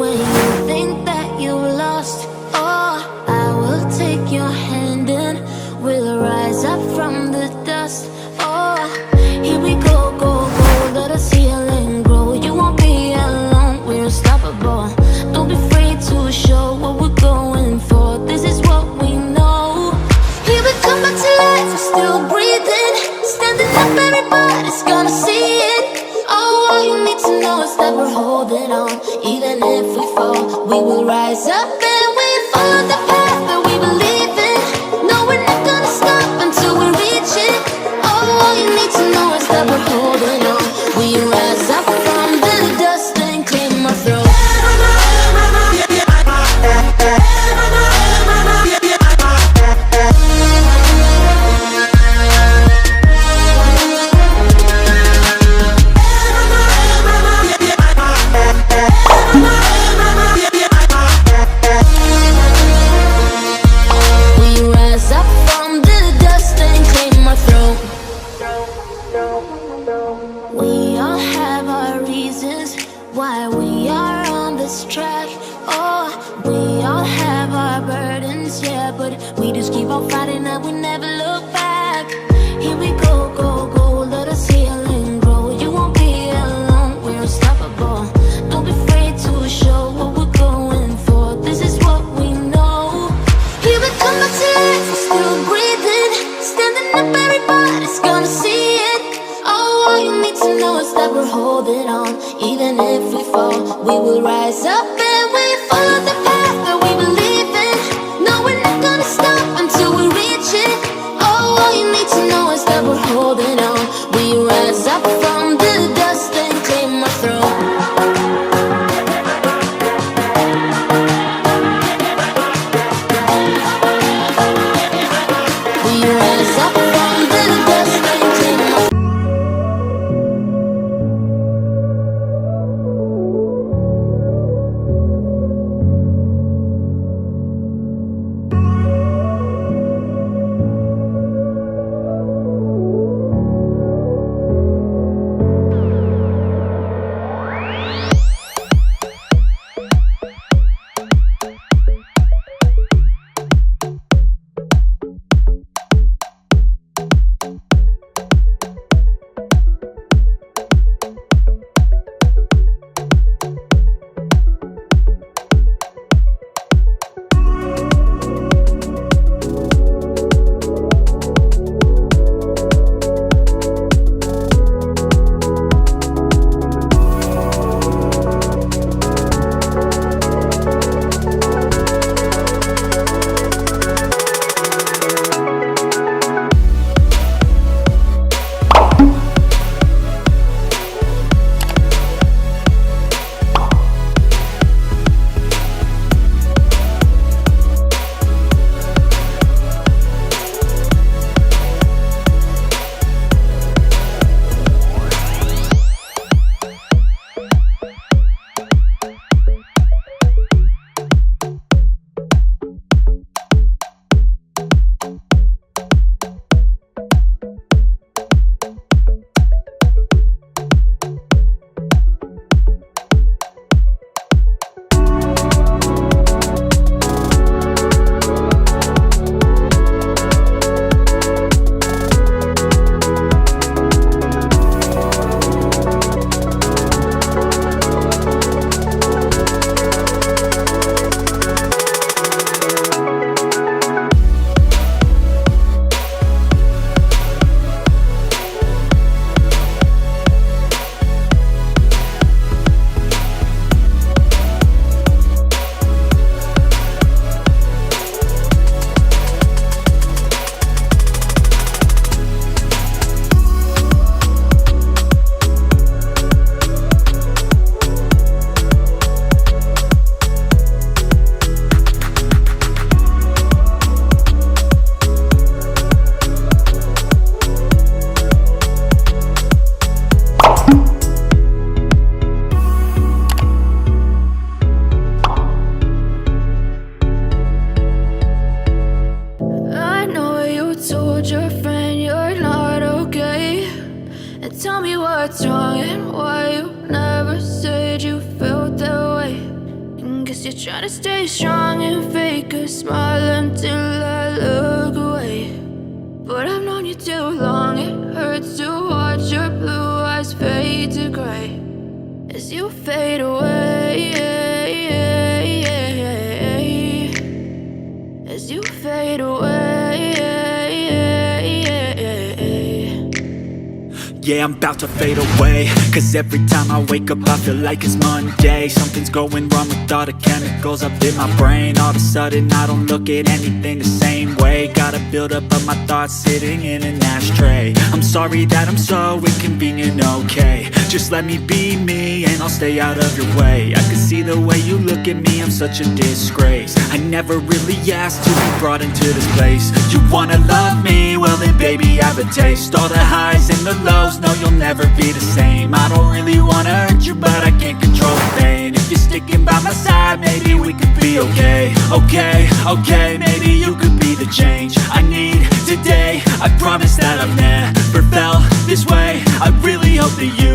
When you think that you lost, oh, I will take your hand and we'll rise up from the dust. Oh, here we go, go, go, let us heal and grow. You won't be alone, we're unstoppable. Don't be afraid to show what we're going for. This is what we know. Here we come back to life, we're still breathing. Standing up, everybody's gonna see it. Oh, all you need to know is that we're holding on. Even if we fall, we will rise up and we follow the path that we believe in. No, we're not gonna stop until we reach it. Oh, all you need to know is that we're holding on. We rise up from the dust and clear my throat. We all have our reasons why we are on this track. Oh, we all have our burdens, yeah, but we just keep on fighting and we never look back. Here we go, go, go, let us heal and grow. You won't be alone, we're unstoppable. Don't be afraid to show what we're going for. This is what we know. Here we come back to life, we're still breathing. Standing up, everybody's gonna see it. Oh, all you need to know is that we're holding on. Even if we fall, we will rise up and we follow the path that we believe in. No, we're not gonna stop until we reach it. Oh, all you need to know is that we're holding on. We rise up from the dust and clear my throat. We rise up from the dust and clear my throat. Guess you're trying to stay strong and fake a smile until I look away. But I've known you too long, it hurts to watch your blue eyes fade to gray as you fade away, as you fade away. Yeah, I'm about to fade away, cause every time I wake up I feel like it's Monday. Something's going wrong with all the chemicals up in my brain. All of a sudden I don't look at anything the same way. Gotta build up of my thoughts sitting in an ashtray. I'm sorry that I'm so inconvenient, okay. Just let me be me and I'll stay out of your way. I can see the way you look at me, I'm such a disgrace. I never really asked to be brought into this place. You wanna love me? Well then baby I have a taste. All the highs and the lows, no you'll never be the same. I don't really wanna hurt you but I can't control the pain. If you're sticking by my side maybe we could be okay. Okay, maybe you could be the change I need today. I promise that I've never felt this way. I really hope that you